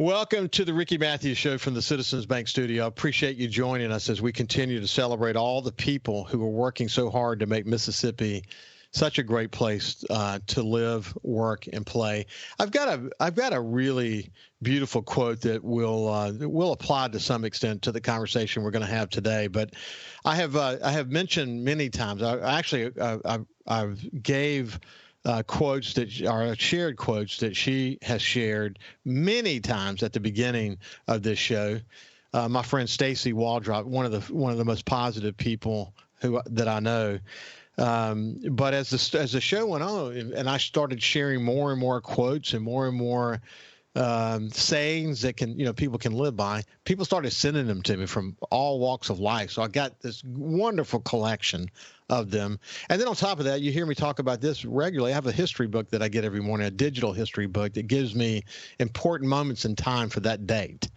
Welcome to the Ricky Matthews Show from the Citizens Bank Studio. I appreciate you joining us as we continue to celebrate all the people who are working so hard to make Mississippi such a great place to live, work, and play. I've got a really beautiful quote that will apply to some extent to the conversation we're going to have today. But I have mentioned many times. I've gave quotes that are shared quotes that she has shared many times at the beginning of this show. My friend Stacy Waldrop, one of the most positive people that I know. But as the show went on, and I started sharing more and more quotes and more sayings that people can live by, people started sending them to me from all walks of life. So I got this wonderful collection of them. And then on top of that, you hear me talk about this regularly. I have a history book that I get every morning, a digital history book that gives me important moments in time for that date.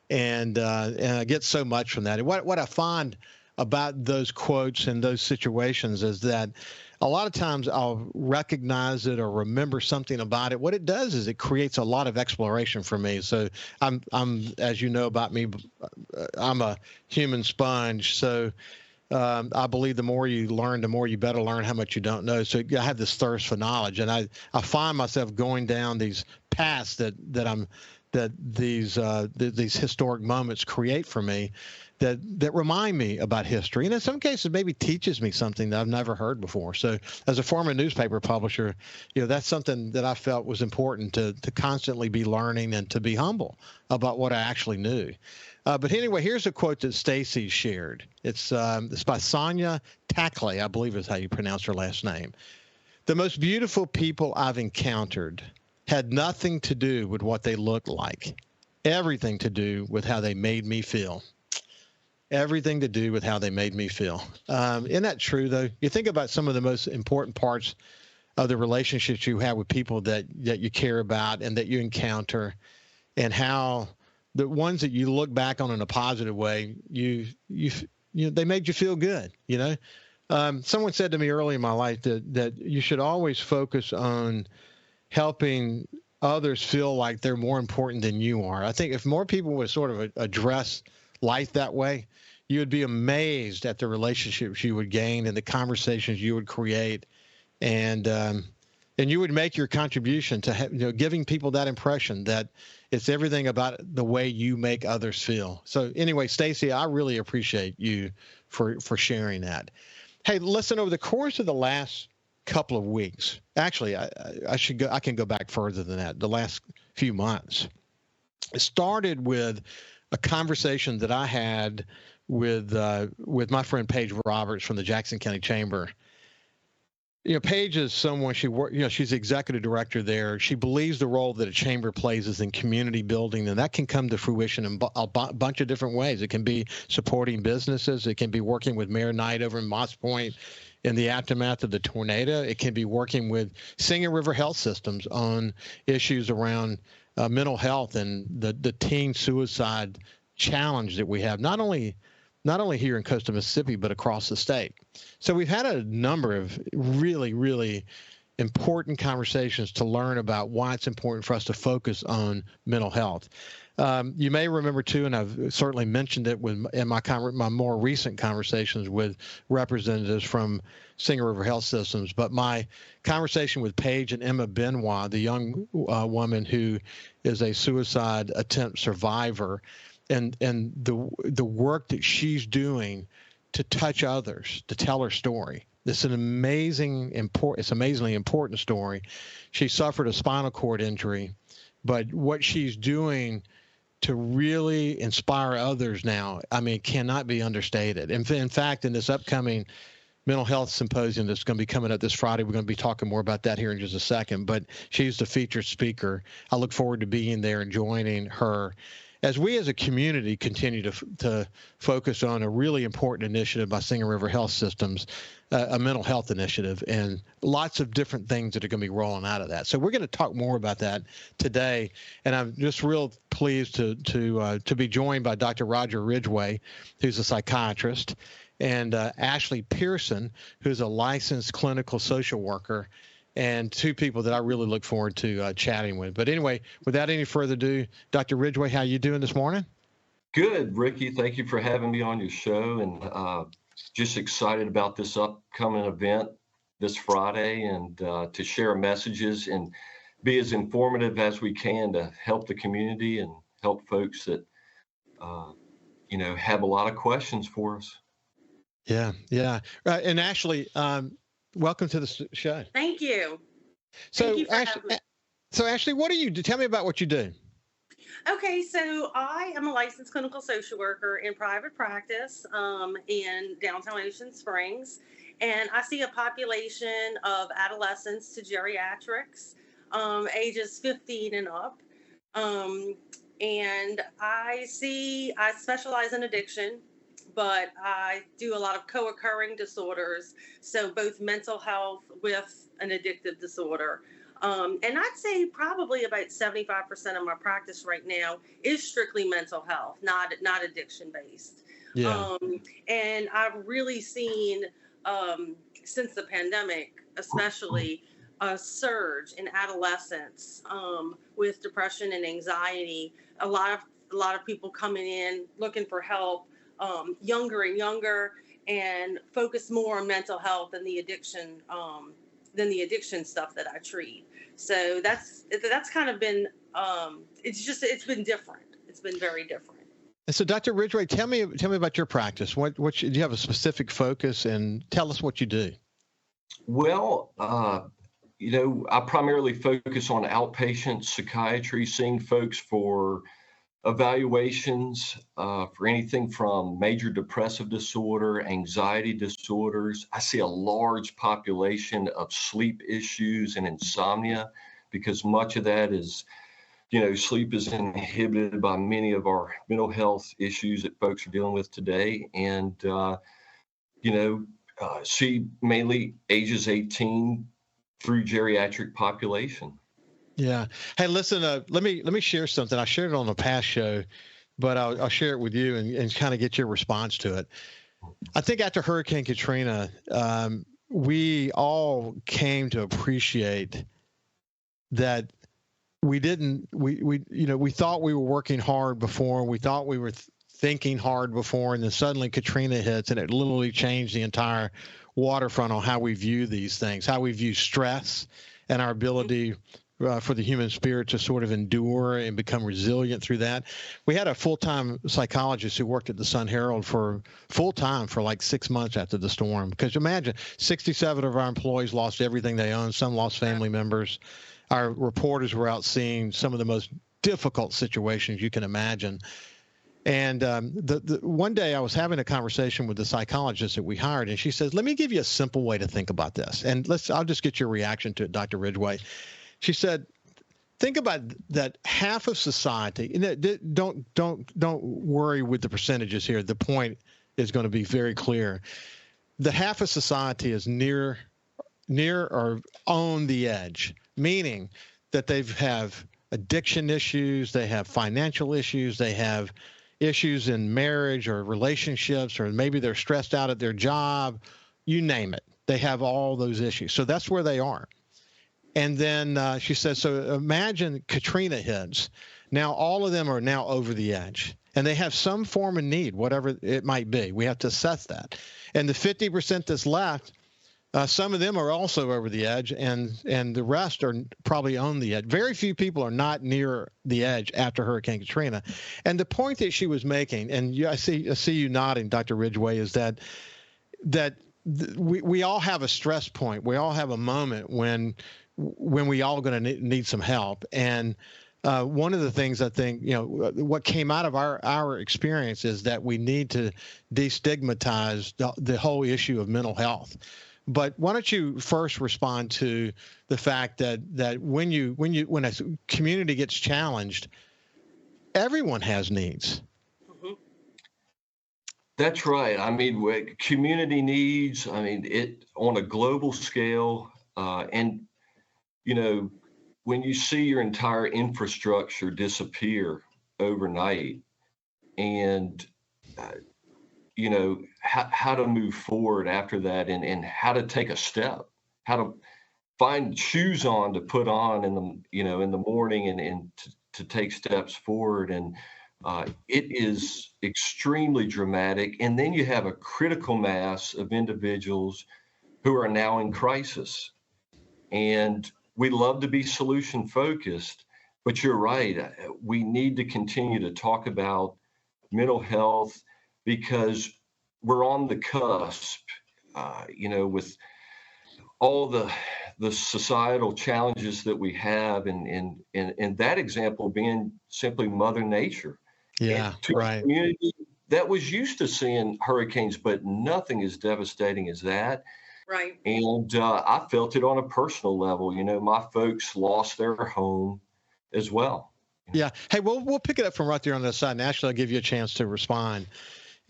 And I get so much from that. And what I find about those quotes and those situations is that a lot of times I'll recognize it or remember something about it. What it does is it creates a lot of exploration for me. So I'm as you know about me, I'm a human sponge. So I believe the more you learn, the more you better learn how much you don't know. So I have this thirst for knowledge, and I find myself going down these paths that these historic moments create for me that remind me about history, and in some cases maybe teaches me something that I've never heard before. So as a former newspaper publisher, that's something that I felt was important to constantly be learning and to be humble about what I actually knew. But anyway, here's a quote that Stacy shared. It's by Sonia Tackley, I believe is how you pronounce her last name. The most beautiful people I've encountered had nothing to do with what they looked like, everything to do with how they made me feel. Everything to do with how they made me feel. Isn't that true, though? You think about some of the most important parts of the relationships you have with people that you care about and that you encounter, and how the ones that you look back on in a positive way, they made you feel good. Someone said to me early in my life that you should always focus on helping others feel like they're more important than you are. I think if more people would sort of address life that way, you would be amazed at the relationships you would gain and the conversations you would create, and you would make your contribution to giving people that impression that it's everything about the way you make others feel. So anyway, Stacy, I really appreciate you for sharing that. Hey, listen, over the course of the last couple of weeks, actually, I can go back further than that, the last few months, it started with a conversation that I had with my friend Paige Roberts from the Jackson County Chamber. Paige is someone, she's the executive director there. She believes the role that a chamber plays is in community building, and that can come to fruition in a bunch of different ways. It can be supporting businesses. It can be working with Mayor Knight over in Moss Point in the aftermath of the tornado. It can be working with Singing River Health Systems on issues around mental health and the teen suicide challenge that we have, not only here in coastal Mississippi, but across the state. So we've had a number of really, really important conversations to learn about why it's important for us to focus on mental health. You may remember, too, and I've certainly mentioned it in my more recent conversations with representatives from Singing River Health Systems, but my conversation with Paige and Emma Benoit, the young woman who is a suicide attempt survivor, and the work that she's doing to touch others, to tell her story. It's an amazingly important story. She suffered a spinal cord injury, but what she's doing to really inspire others now, cannot be understated. In fact, in this upcoming mental health symposium that's going to be coming up this Friday, we're going to be talking more about that here in just a second, but she's the featured speaker. I look forward to being there and joining her as we as a community continue to focus on a really important initiative by Singing River Health Systems, a mental health initiative, and lots of different things that are going to be rolling out of that. So we're going to talk more about that today, and I'm just real pleased to be joined by Dr. Roger Ridgeway, who's a psychiatrist, and Ashley Pearson, who's a licensed clinical social worker. and two people that I really look forward to chatting with. But anyway, without any further ado, Dr. Ridgeway, how you doing this morning? Good, Ricky. Thank you for having me on your show, and just excited about this upcoming event this Friday, and to share messages and be as informative as we can to help the community and help folks that have a lot of questions for us. Yeah. And Ashley, welcome to the show. Thank you. So, Ashley, what do you do? Tell me about what you do. Okay, so I am a licensed clinical social worker in private practice in downtown Ocean Springs, and I see a population of adolescents to geriatrics, ages 15 and up. And I specialize in addiction, but I do a lot of co-occurring disorders, so both mental health with an addictive disorder. And I'd say probably about 75% of my practice right now is strictly mental health, not addiction based. Yeah. And I've really seen since the pandemic, especially, a surge in adolescents with depression and anxiety. A lot of people coming in looking for help, younger and younger, and focus more on mental health than the addiction stuff that I treat. So that's kind of been it's been different. It's been very different. And so, Dr. Ridgeway, tell me about your practice. Do you have a specific focus, and tell us what you do? Well, I primarily focus on outpatient psychiatry, seeing folks for evaluations for anything from major depressive disorder, anxiety disorders. I see a large population of sleep issues and insomnia, because much of that is, sleep is inhibited by many of our mental health issues that folks are dealing with today. And, see mainly ages 18 through geriatric population. Yeah. Hey, listen, let me share something. I shared it on the past show, but I'll share it with you and kind of get your response to it. I think after Hurricane Katrina, we all came to appreciate that we thought we were working hard before, and we thought we were thinking hard before, and then suddenly Katrina hits, and it literally changed the entire waterfront on how we view these things, how we view stress and our ability for the human spirit to sort of endure and become resilient through that. We had a full-time psychologist who worked at the Sun-Herald for full-time for like 6 months after the storm. Because imagine, 67 of our employees lost everything they owned. Some lost family members. Our reporters were out seeing some of the most difficult situations you can imagine. And the one day I was having a conversation with the psychologist that we hired, and she says, "Let me give you a simple way to think about this. And I'll just get your reaction to it, Dr. Ridgeway." She said, think about that half of society, and don't worry with the percentages here. The point is going to be very clear. The half of society is near or on the edge, meaning that they have addiction issues, they have financial issues, they have issues in marriage or relationships, or maybe they're stressed out at their job, you name it. They have all those issues. So that's where they are. And then she says, so imagine Katrina hits. Now all of them are now over the edge, and they have some form of need, whatever it might be. We have to assess that. And the 50% that's left, some of them are also over the edge, and the rest are probably on the edge. Very few people are not near the edge after Hurricane Katrina. And the point that she was making, and I see you nodding, Dr. Ridgeway, is that we all have a stress point. We all have a moment when we all going to need some help. And one of the things I think, what came out of our experience is that we need to destigmatize the whole issue of mental health. But why don't you first respond to the fact that when a community gets challenged, everyone has needs. Mm-hmm. That's right. I mean, community needs. I mean, it on a global scale, and when you see your entire infrastructure disappear overnight, and how to move forward after that, and how to take a step, how find shoes on to put on in the morning and to take steps forward. And it is extremely dramatic. And then you have a critical mass of individuals who are now in crisis. And we love to be solution focused, but you're right. We need to continue to talk about mental health because we're on the cusp, with all the societal challenges that we have, and that example being simply Mother Nature. Yeah, to right. A community that was used to seeing hurricanes, but nothing as devastating as that. Right. And I felt it on a personal level. My folks lost their home as well. Yeah. Hey, we'll pick it up from right there on the side. And Ashley, I'll give you a chance to respond.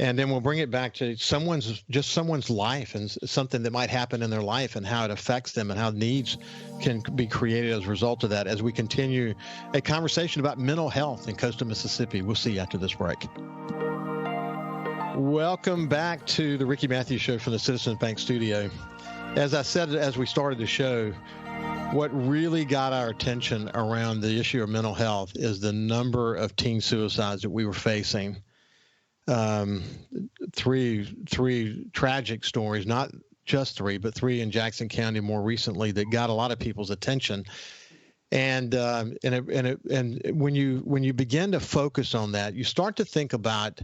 And then we'll bring it back to someone's life and something that might happen in their life and how it affects them and how needs can be created as a result of that as we continue a conversation about mental health in coastal Mississippi. We'll see you after this break. Welcome back to the Ricky Matthews Show from the Citizens Bank studio. As I said as we started the show, what really got our attention around the issue of mental health is the number of teen suicides that we were facing. Three tragic stories, not just three, but three in Jackson County more recently that got a lot of people's attention. And when you begin to focus on that, you start to think about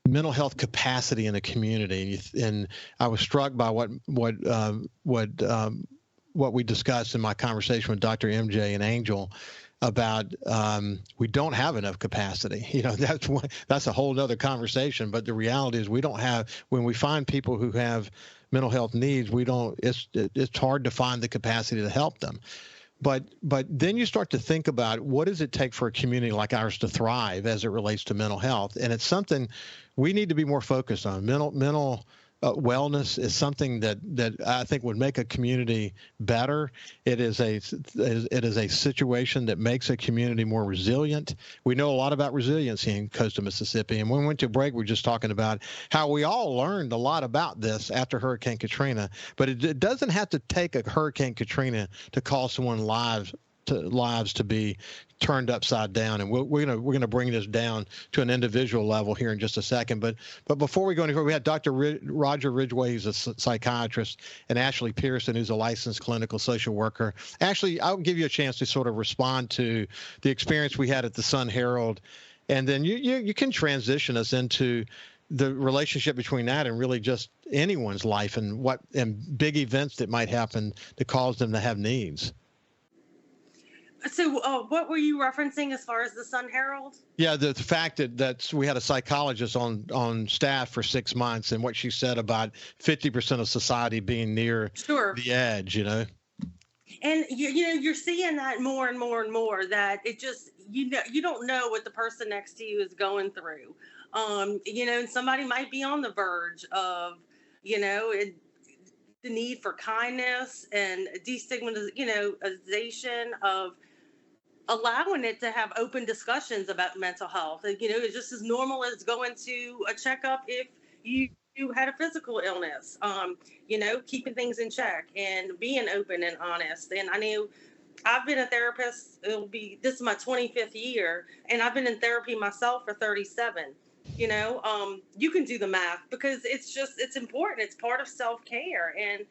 mental health capacity in the community. And I was struck by what we discussed in my conversation with Dr. MJ and Angel about we don't have enough capacity. That's a whole nother conversation. But the reality is we don't have, when we find people who have mental health needs, it's hard to find the capacity to help them. But then you start to think about what does it take for a community like ours to thrive as it relates to mental health. And it's something we need to be more focused on. Mental wellness is something that I think would make a community better. It is a situation that makes a community more resilient. We know a lot about resiliency in coastal Mississippi. And when we went to break, we were just talking about how we all learned a lot about this after Hurricane Katrina. But it doesn't have to take a Hurricane Katrina to cause someone's lives to be turned upside down, and we're gonna bring this down to an individual level here in just a second. But before we go any further, we had Dr. Roger Ridgeway, who's a psychiatrist, and Ashley Pearson, who's a licensed clinical social worker. Ashley, I'll give you a chance to sort of respond to the experience we had at the Sun Herald, and then you can transition us into the relationship between that and really just anyone's life and big events that might happen to cause them to have needs. So what were you referencing as far as the Sun Herald? Yeah, the fact that we had a psychologist on staff for 6 months, and what she said about 50% of society being near the edge, And you're seeing that more and more and more, that it just, you don't know what the person next to you is going through. And somebody might be on the verge of, the need for kindness and destigmatization of allowing it to have open discussions about mental health. It's just as normal as going to a checkup if you had a physical illness, keeping things in check and being open and honest. And I know I've been a therapist. This is my 25th year, and I've been in therapy myself for 37. You can do the math because it's important. It's part of self-care. And,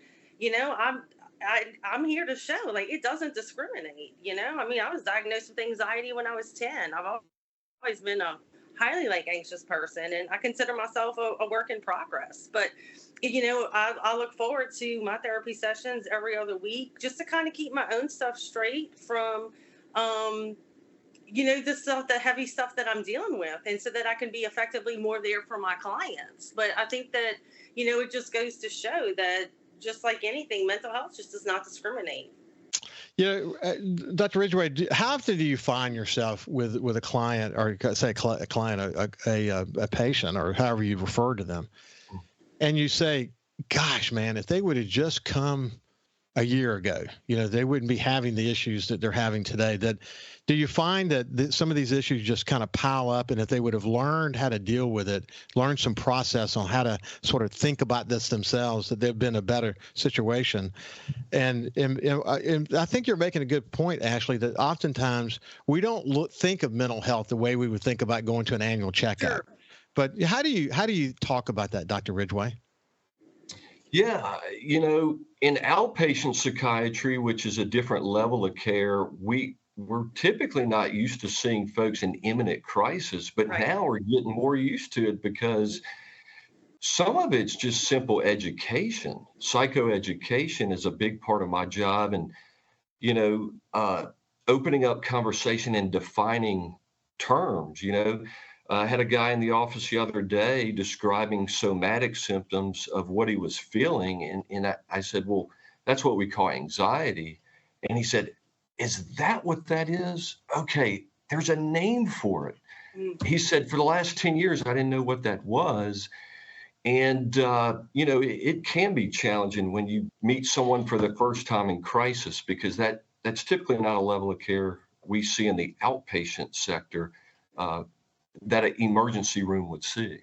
I'm here to show, it doesn't discriminate, I was diagnosed with anxiety when I was 10. I've always been a highly anxious person, and I consider myself a work in progress. But, I look forward to my therapy sessions every other week just to kind of keep my own stuff straight from, the heavy stuff that I'm dealing with, and so that I can be effectively more there for my clients. But I think that, it just goes to show that just like anything, mental health just does not discriminate. Dr. Ridgeway, how often do you find yourself with a client, or say a client, a patient, or however you refer to them, and you say, gosh, man, if they would have just come a year ago. They wouldn't be having the issues that they're having today. Do you find that some of these issues just kind of pile up, and if they would have learned how to deal with it, learned some process on how to sort of think about this themselves, that they've been a better situation? And I think you're making a good point, Ashley, that oftentimes we don't think of mental health the way we would think about going to an annual checkup. Sure. But how do you talk about that, Dr. Ridgeway? Yeah, in outpatient psychiatry, which is a different level of care, we're typically not used to seeing folks in imminent crisis, but Right. now we're getting more used to it because some of it's just simple education. Psychoeducation is a big part of my job, and opening up conversation and defining terms. I had a guy in the office the other day describing somatic symptoms of what he was feeling. And I said, well, that's what we call anxiety. And he said, is that what that is? Okay, there's a name for it. He said, for the last 10 years, I didn't know what that was. And, it can be challenging when you meet someone for the first time in crisis, because that's typically not a level of care we see in the outpatient sector that an emergency room would see.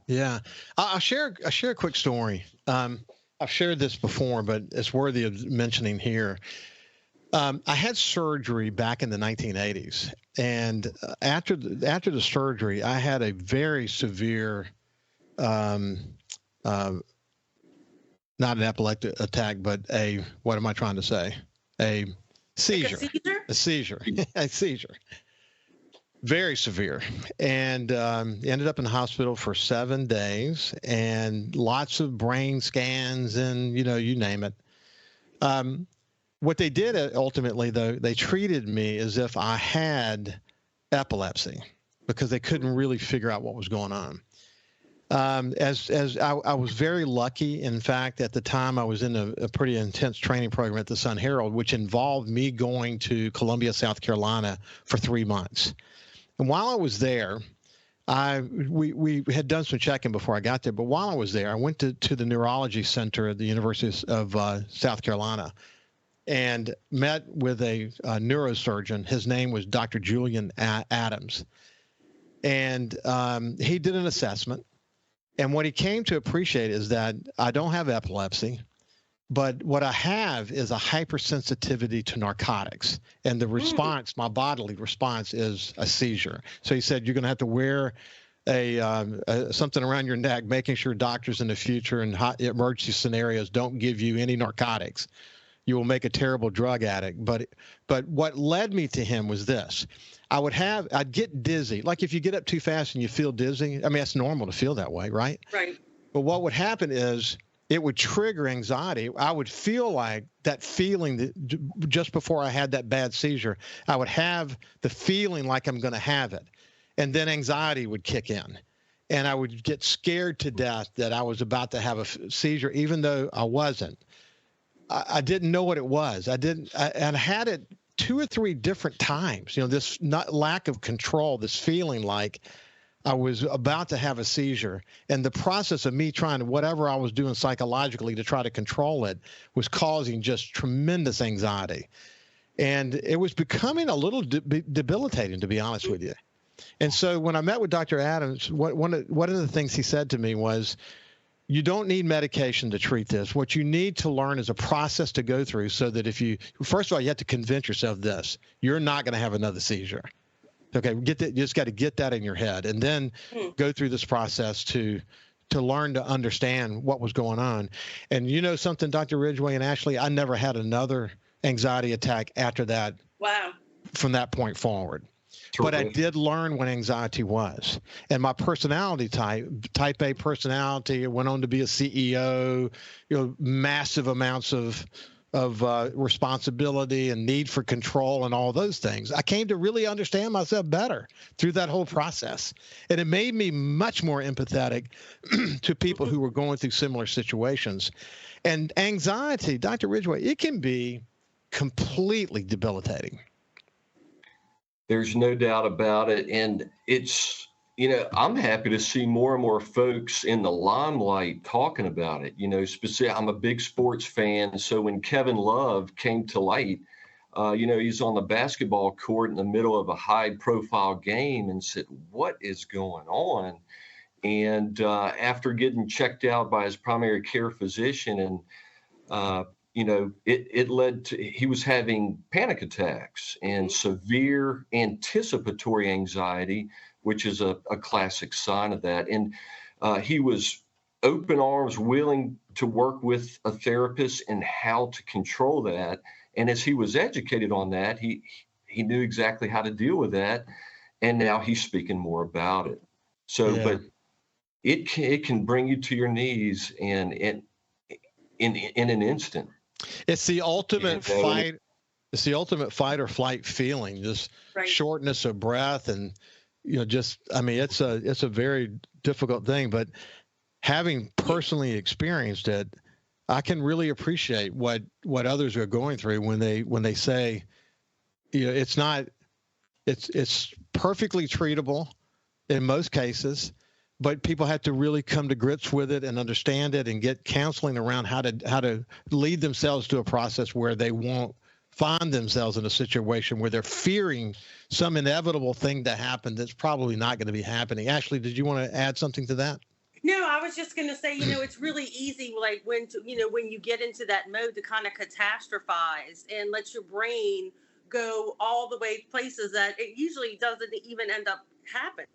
Yeah, I'll share a quick story. I've shared this before, but it's worthy of mentioning here. I had surgery back in the 1980s, and after the surgery, I had a very severe, not an epileptic attack, but what am I trying to say? A seizure. Like a seizure? A seizure. Very severe, and ended up in the hospital for 7 days, and lots of brain scans, and you name it. What they did ultimately, though, they treated me as if I had epilepsy, because they couldn't really figure out what was going on. As I was very lucky. In fact, at the time, I was in a pretty intense training program at the Sun Herald, which involved me going to Columbia, South Carolina for 3 months. And while I was there, we had done some checking before I got there. But while I was there, I went to the neurology center at the University of South Carolina and met with a neurosurgeon. His name was Dr. Julian Adams. And he did an assessment. And what he came to appreciate is that I don't have epilepsy, but what I have is a hypersensitivity to narcotics. And the response, my bodily response, is a seizure. So he said, you're going to have to wear something around your neck, making sure doctors in the future and emergency scenarios don't give you any narcotics. You will make a terrible drug addict. But what led me to him was this. I'd get dizzy. Like if you get up too fast and you feel dizzy, I mean, that's normal to feel that way, right? Right. But what would happen is it would trigger anxiety. I would feel like that feeling that just before I had that bad seizure, I would have the feeling like I'm going to have it. And then anxiety would kick in. And I would get scared to death that I was about to have a seizure, even though I wasn't. I didn't know what it was. I had it 2 or 3 different times. This lack of control, this feeling like I was about to have a seizure, and the process of me trying to, whatever I was doing psychologically to try to control it, was causing just tremendous anxiety. And it was becoming a little debilitating, to be honest with you. And so when I met with Dr. Adams, one of the things he said to me was, you don't need medication to treat this. What you need to learn is a process to go through so that first of all, you have to convince yourself this, you're not going to have another seizure. Okay, you just got to get that in your head, and then go through this process to learn to understand what was going on. And something, Dr. Ridgeway and Ashley, I never had another anxiety attack after that. Wow. From that point forward. But I did learn what anxiety was. And my personality type A personality, went on to be a CEO, massive amounts of responsibility and need for control and all those things. I came to really understand myself better through that whole process. And it made me much more empathetic to people who were going through similar situations. And anxiety, Dr. Ridgeway, it can be completely debilitating. There's no doubt about it. And it's, I'm happy to see more and more folks in the limelight talking about it. I'm a big sports fan. So when Kevin Love came to light, he's on the basketball court in the middle of a high profile game and said, what is going on? And after getting checked out by his primary care physician, and it led to, he was having panic attacks and severe anticipatory anxiety, which is a classic sign of that. And he was open arms, willing to work with a therapist and how to control that. And as he was educated on that, he knew exactly how to deal with that. And now he's speaking more about it. So, Yeah. but it can bring you to your knees and in an instant. It's the ultimate fight. It's the ultimate fight or flight feeling, just shortness of breath. And, it's a very difficult thing, but having personally experienced it, I can really appreciate what others are going through when they say, it's perfectly treatable in most cases, but people have to really come to grips with it and understand it and get counseling around how to lead themselves to a process where they won't find themselves in a situation where they're fearing some inevitable thing to happen that's probably not going to be happening. Ashley, did you want to add something to that? No, I was just going to say, it's really easy, like when you get into that mode to kind of catastrophize and let your brain go all the way places that it usually doesn't even end up happening.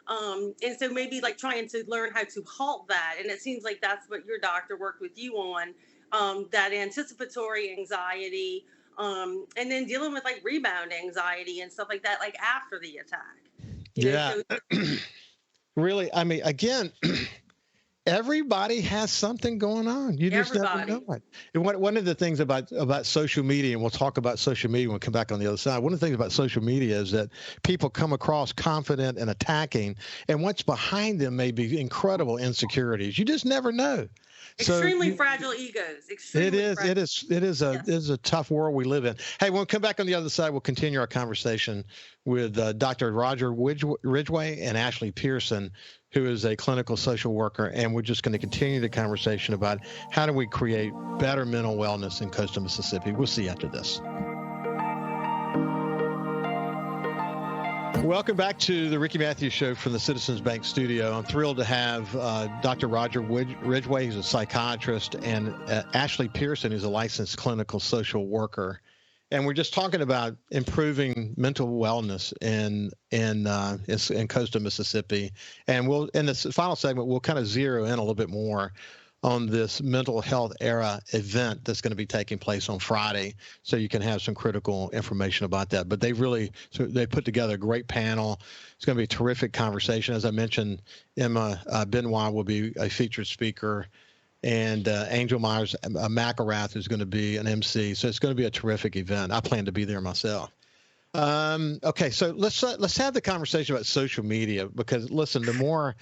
And so maybe like trying to learn how to halt that. And it seems like that's what your doctor worked with you on, that anticipatory anxiety, and then dealing with like rebound anxiety and stuff like that, like after the attack. Really, again, everybody has something going on. You just never know it. And one of the things about social media, and we'll talk about social media when we come back on the other side. One of the things about social media is that people come across confident and attacking, and what's behind them may be incredible insecurities. You just never know. Extremely fragile egos. It is a tough world we live in. Hey, when we come back on the other side, we'll continue our conversation with Dr. Roger Ridgeway and Ashley Pearson, who is a clinical social worker, and we're just going to continue the conversation about how do we create better mental wellness in coastal Mississippi. We'll see you after this. Welcome back to the Ricky Matthews Show from the Citizens Bank studio. I'm thrilled to have Dr. Roger Ridgeway, who's a psychiatrist, and Ashley Pearson, who's a licensed clinical social worker. And we're just talking about improving mental wellness in coastal Mississippi. And we'll, in this final segment, we'll kind of zero in a little bit more on this mental health era event that's going to be taking place on Friday, so you can have some critical information about that. But they put together a great panel. It's going to be a terrific conversation. As I mentioned, Emma Benoit will be a featured speaker, and Angel Myers McElrath is going to be an MC. So it's going to be a terrific event. I plan to be there myself. Okay, so let's have the conversation about social media, because listen, the more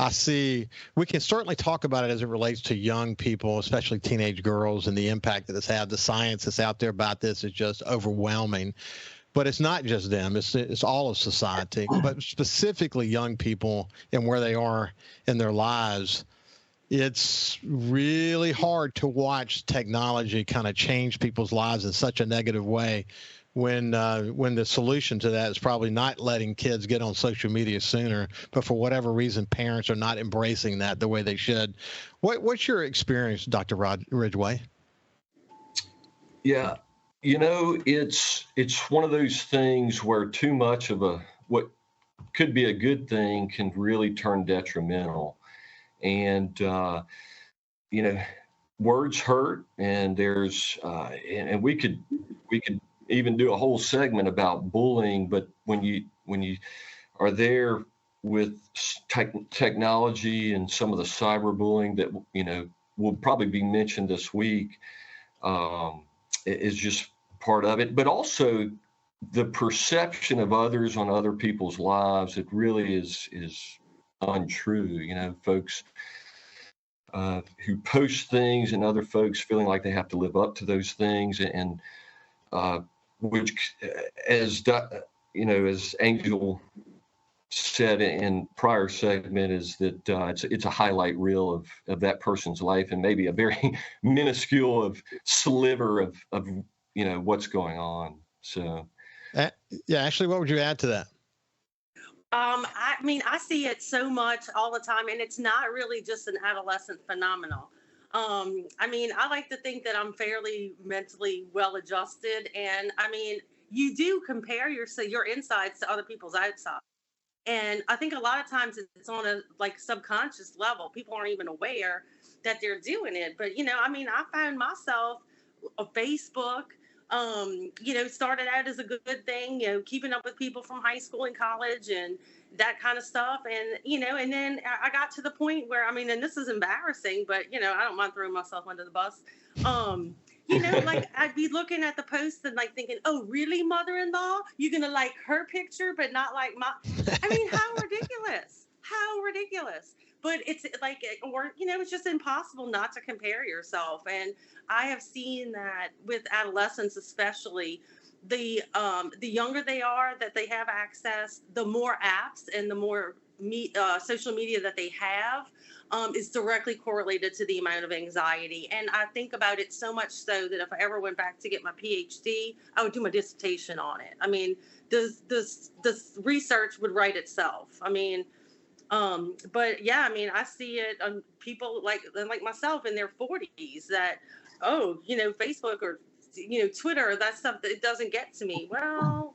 I see, we can certainly talk about it as it relates to young people, especially teenage girls, and the impact that it's had. The science that's out there about this is just overwhelming. But it's not just them; it's all of society, but specifically young people and where they are in their lives. It's really hard to watch technology kind of change people's lives in such a negative way, when the solution to that is probably not letting kids get on social media sooner, but for whatever reason, parents are not embracing that the way they should. What's your experience, Dr. Ridgeway? Yeah, it's one of those things where too much of what could be a good thing can really turn detrimental. And, words hurt, and there's, and we could even do a whole segment about bullying, but when you are there with technology and some of the cyberbullying that will probably be mentioned this week, is just part of it. But also the perception of others on other people's lives, it really is untrue. Folks who post things, and other folks feeling like they have to live up to those things, and which, as Angel said in prior segment is that it's a highlight reel of that person's life, and maybe a very minuscule of sliver of what's going on. So, yeah, Ashley, what would you add to that? I mean, I see it so much all the time, and it's not really just an adolescent phenomenon. I mean, I like to think that I'm fairly mentally well adjusted, and I mean, you do compare your insides to other people's outsides. And I think a lot of times it's on a like subconscious level. People aren't even aware that they're doing it. But I mean, I found myself on Facebook, started out as a good thing, keeping up with people from high school and college and that kind of stuff. And, and then I got to the point where, I mean, and this is embarrassing, but, I don't mind throwing myself under the bus. Like I'd be looking at the post and like thinking, oh, really, mother-in-law? You're going to like her picture, but not like I mean, how ridiculous. How ridiculous. But it's like, it's just impossible not to compare yourself. And I have seen that with adolescents, especially the younger they are that they have access, the more apps and the more social media that they have is directly correlated to the amount of anxiety. And I think about it so much so that if I ever went back to get my PhD, I would do my dissertation on it. I mean, this research would write itself. I mean, but yeah, I mean, I see it on people like myself in their 40s that, Facebook or, Twitter, that stuff that it doesn't get to me. Well,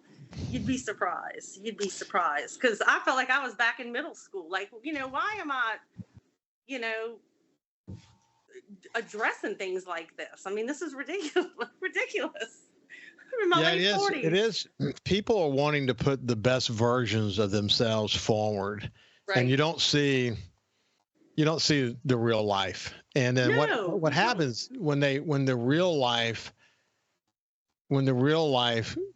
you'd be surprised. Because I felt like I was back in middle school. Like, why am I, addressing things like this? I mean, this is ridiculous. I'm in my late 40s. It is. People are wanting to put the best versions of themselves forward. Right. And you don't see the real life. And then what happens when the real life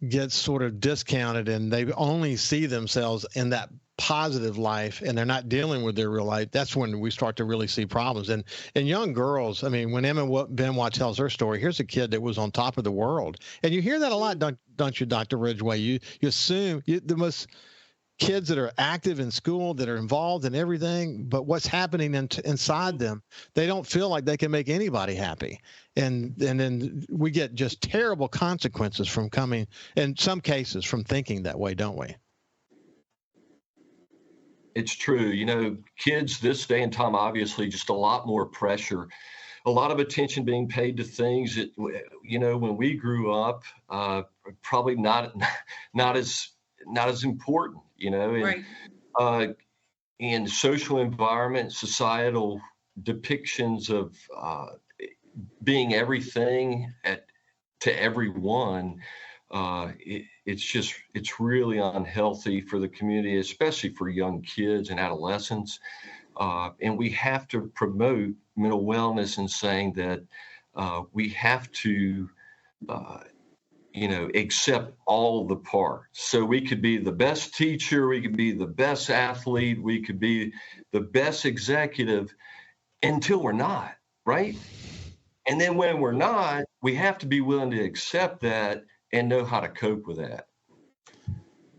gets sort of discounted and they only see themselves in that positive life and they're not dealing with their real life, that's when we start to really see problems. And young girls, I mean, when Emma Benoit tells her story, here's a kid that was on top of the world. And you hear that a lot, don't you, Dr. Ridgeway? You assume the most kids that are active in school, that are involved in everything, but what's happening inside them, they don't feel like they can make anybody happy. And then we get just terrible consequences from coming, in some cases, from thinking that way, don't we? It's true. Kids this day and time, obviously, just a lot more pressure, a lot of attention being paid to things that, when we grew up, probably not as important, and, right. In social environment, societal depictions of being everything to everyone, it's really unhealthy for the community, especially for young kids and adolescents. And we have to promote mental wellness and saying that we have to accept all the parts. So we could be the best teacher, we could be the best athlete, we could be the best executive until we're not, right? And then when we're not, we have to be willing to accept that and know how to cope with that.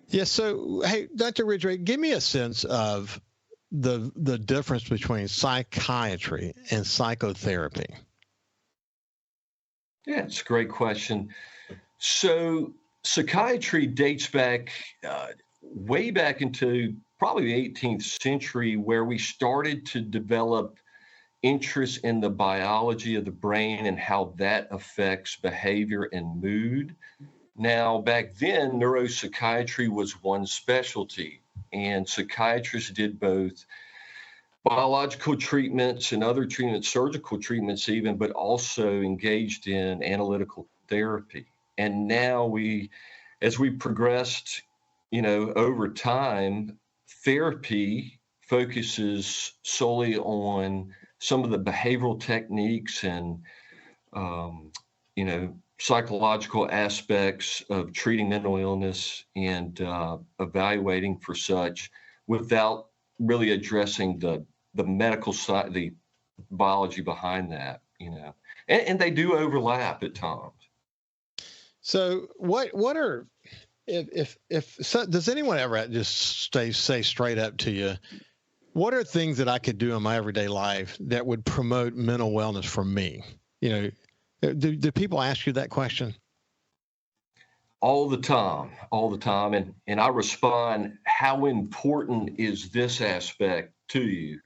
Yeah. So, hey, Dr. Ridgeway, give me a sense of the difference between psychiatry and psychotherapy. Yeah, it's a great question. So psychiatry dates back way back into probably the 18th century, where we started to develop interest in the biology of the brain and how that affects behavior and mood. Now, back then, neuropsychiatry was one specialty, and psychiatrists did both biological treatments and other treatments, surgical treatments even, but also engaged in analytical therapy. And now as we progressed, over time, therapy focuses solely on some of the behavioral techniques and, psychological aspects of treating mental illness and evaluating for such, without really addressing the medical side, the biology behind that, and they do overlap at times. So what are, Does anyone ever just say straight up to you, what are things that I could do in my everyday life that would promote mental wellness for me? You know, do people ask you that question? All the time. And I respond, how important is this aspect to you?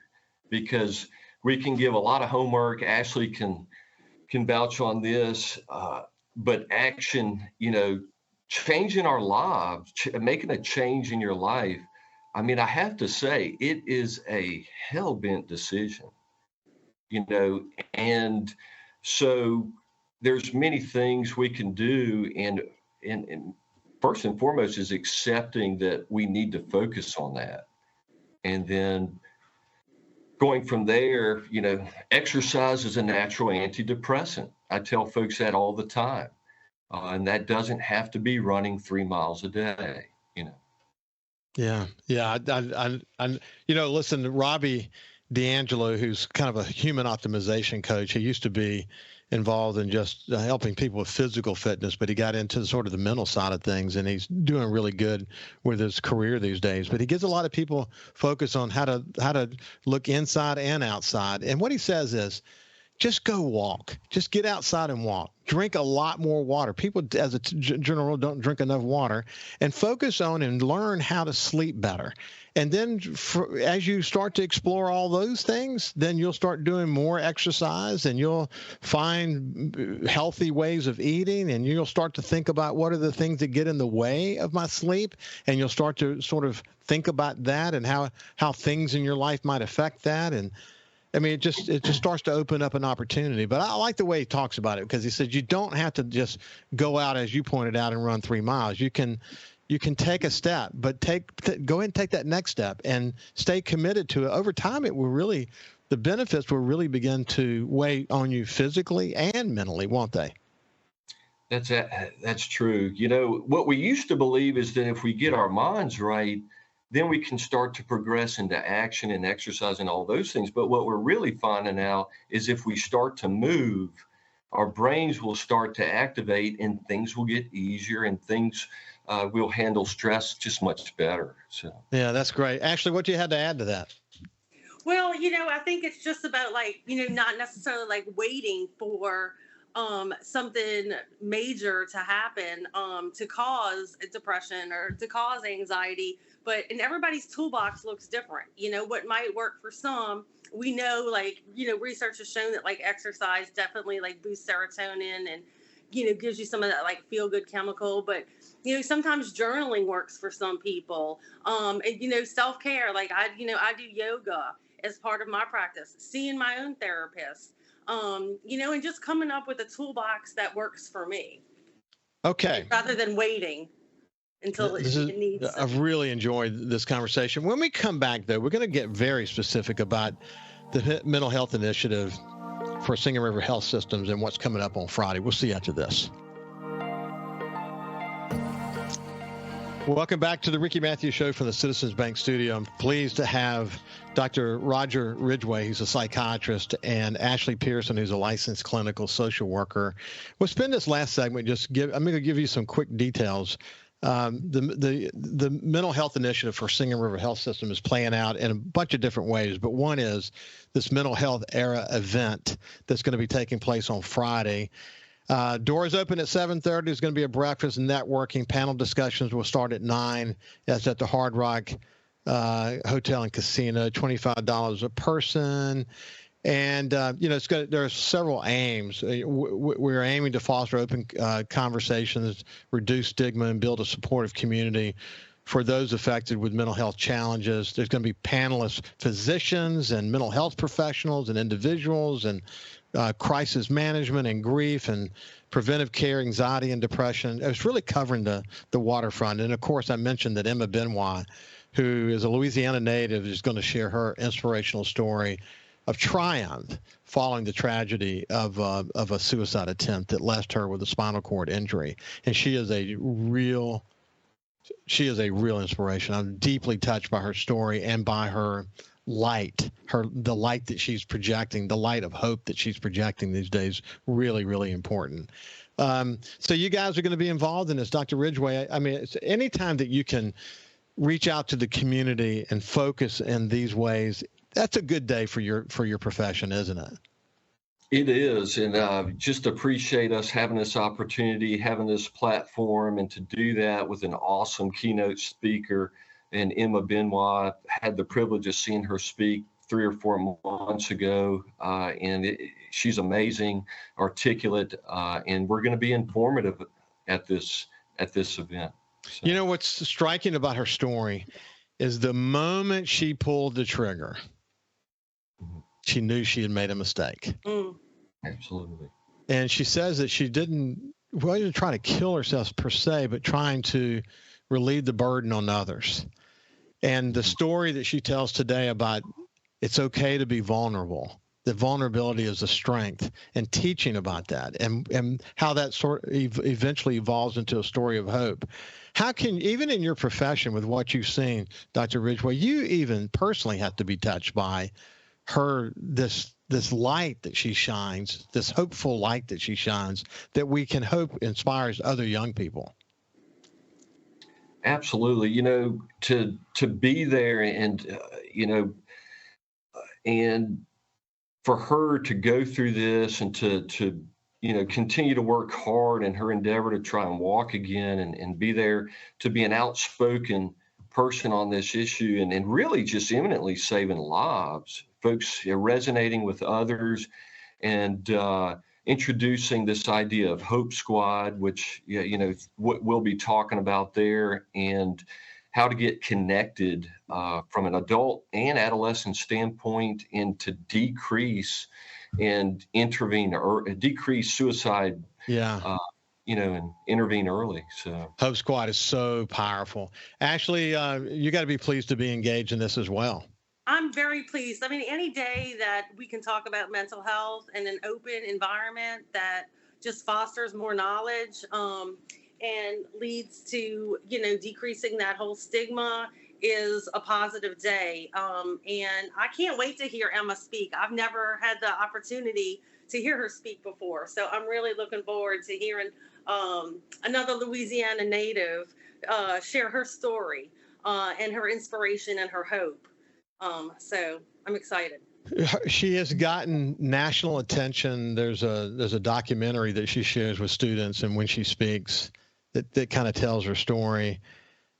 Because we can give a lot of homework. Ashley can vouch on this, but action, changing our lives, making a change in your life. I mean, I have to say, it is a hell-bent decision, and so there's many things we can do. And first and foremost is accepting that we need to focus on that. And then going from there, exercise is a natural antidepressant. I tell folks that all the time. And that doesn't have to be running 3 miles a day, Yeah. Listen, Robbie D'Angelo, who's kind of a human optimization coach, he used to be involved in just helping people with physical fitness, but he got into sort of the mental side of things, and he's doing really good with his career these days. But he gives a lot of people focus on how to look inside and outside. And what he says is, just go walk. Just get outside and walk. Drink a lot more water. People, as a general, don't drink enough water. And focus on and learn how to sleep better. And then as you start to explore all those things, then you'll start doing more exercise, and you'll find healthy ways of eating, and you'll start to think about what are the things that get in the way of my sleep, and you'll start to sort of think about that and how things in your life might affect that. And I mean, it just starts to open up an opportunity. But I like the way he talks about it, because he says you don't have to just go out, as you pointed out, and run 3 miles. You can take a step, but go ahead and take that next step and stay committed to it. Over time, the benefits will really begin to weigh on you physically and mentally, won't they? That's true. What we used to believe is that if we get our minds right, then we can start to progress into action and exercise and all those things. But what we're really finding out is if we start to move, our brains will start to activate, and things will get easier, and things we'll handle stress just much better. So yeah, that's great. Ashley, what you had to add to that? Well, I think it's just about not necessarily waiting for something major to happen to cause depression or to cause anxiety. And everybody's toolbox looks different. What might work for some, we know, research has shown that exercise definitely boosts serotonin and, gives you some of that feel good chemical. But, sometimes journaling works for some people. And, self-care, I do yoga as part of my practice, seeing my own therapist, and just coming up with a toolbox that works for me. Okay. Rather than waiting until it needs. I've really enjoyed this conversation. When we come back, though, we're going to get very specific about the mental health initiative for Singing River Health Systems and what's coming up on Friday. We'll see you after this. Welcome back to the Ricky Matthews Show from the Citizens Bank studio. I'm pleased to have Dr. Roger Ridgeway, who's a psychiatrist, and Ashley Pearson, who's a licensed clinical social worker. We'll spend this last segment I'm going to give you some quick details. The mental health initiative for Singing River Health System is playing out in a bunch of different ways, but one is this Mental Health Era event that's going to be taking place on Friday. Doors open at 7:30. There's going to be a breakfast and networking. Panel discussions will start at 9. That's at the Hard Rock Hotel and Casino, $25 a person. And, there are several aims. We're aiming to foster open conversations, reduce stigma, and build a supportive community for those affected with mental health challenges. There's going to be panelists, physicians and mental health professionals and individuals, and crisis management and grief and preventive care, anxiety and depression. It's really covering the waterfront. And, of course, I mentioned that Emma Benoit, who is a Louisiana native, is going to share her inspirational story of triumph following the tragedy of a suicide attempt that left her with a spinal cord injury. And she is a real inspiration. I'm deeply touched by her story and by her light, the light that she's projecting, the light of hope that she's projecting these days. Really, really important. So you guys are going to be involved in this, Dr. Ridgeway. I mean, it's anytime that you can reach out to the community and focus in these ways, that's a good day for your profession, isn't it? It is, and just appreciate us having this opportunity, having this platform, and to do that with an awesome keynote speaker. And Emma Benoit, had the privilege of seeing her speak 3 or 4 months ago, and she's amazing, articulate, and we're going to be informative at this event. So. You know what's striking about her story is the moment she pulled the trigger, she knew she had made a mistake. Absolutely. And she says that she wasn't trying to kill herself per se, but trying to relieve the burden on others. And the story that she tells today about it's okay to be vulnerable, that vulnerability is a strength, and teaching about that and how that sort of eventually evolves into a story of hope. How can, even in your profession with what you've seen, Dr. Ridgeway, you even personally have to be touched by her, this light that she shines, this hopeful light that she shines, that we can hope inspires other young people. Absolutely. You know, to be there and, and for her to go through this and to continue to work hard in her endeavor to try and walk again and be there, to be an outspoken person on this issue and really just eminently saving lives, folks resonating with others and introducing this idea of Hope Squad, which, what we'll be talking about there, and how to get connected from an adult and adolescent standpoint and to decrease and intervene or decrease suicide. Yeah. And intervene early. So Hope Squad is so powerful. Ashley, you got to be pleased to be engaged in this as well. I'm very pleased. I mean, any day that we can talk about mental health in an open environment that just fosters more knowledge and leads to, decreasing that whole stigma is a positive day. And I can't wait to hear Emma speak. I've never had the opportunity to hear her speak before. So I'm really looking forward to hearing another Louisiana native share her story and her inspiration and her hope. So I'm excited. She has gotten national attention. There's a documentary that she shares with students, and when she speaks, that kind of tells her story.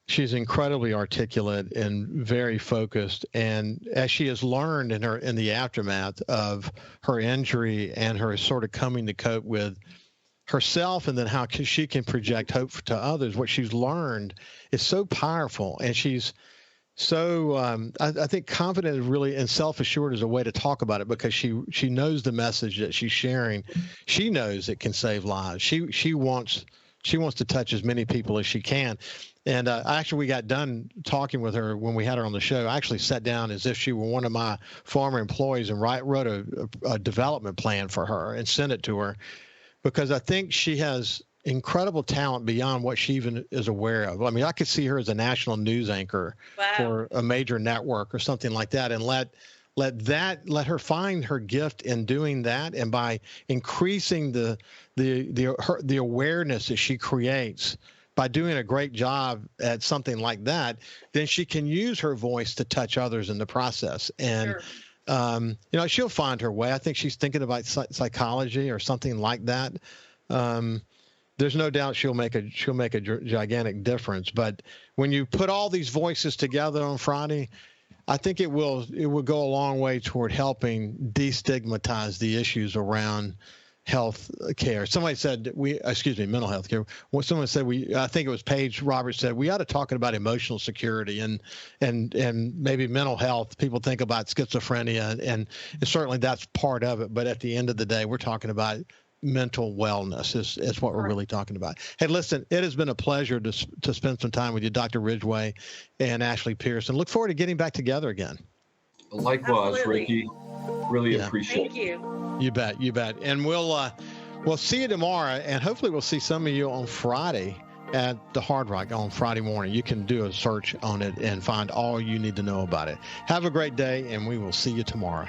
She's incredibly articulate and very focused. And as she has learned in the aftermath of her injury and her sort of coming to cope with herself and then how she can project hope to others, what she's learned is so powerful. And she's so I think confident is really, and self-assured is a way to talk about it, because she knows the message that she's sharing. She knows it can save lives. She wants to touch as many people as she can. And actually, we got done talking with her when we had her on the show. I actually sat down as if she were one of my former employees and wrote a development plan for her and sent it to her, because I think she has incredible talent beyond what she even is aware of. I mean, I could see her as a national news anchor for a major network or something like that, and let her find her gift in doing that, and by increasing the awareness that she creates by doing a great job at something like that, then she can use her voice to touch others in the process. And sure. She'll find her way. I think she's thinking about psychology or something like that. There's no doubt she'll make a gigantic difference. But when you put all these voices together on Friday, I think it will go a long way toward helping destigmatize the issues around health care. Somebody said mental health care. Well, someone said I think it was Paige Roberts said we ought to talk about emotional security and maybe mental health. People think about schizophrenia and certainly that's part of it. But at the end of the day, we're talking about mental wellness is what we're really talking about. Hey, listen, it has been a pleasure to spend some time with you, Dr. Ridgeway and Ashley Pearson. Look forward to getting back together again. Likewise, Absolutely. Ricky. Really appreciate it. Thank you. You bet. And we'll see you tomorrow, and hopefully we'll see some of you on Friday at the Hard Rock on Friday morning. You can do a search on it and find all you need to know about it. Have a great day, and we will see you tomorrow.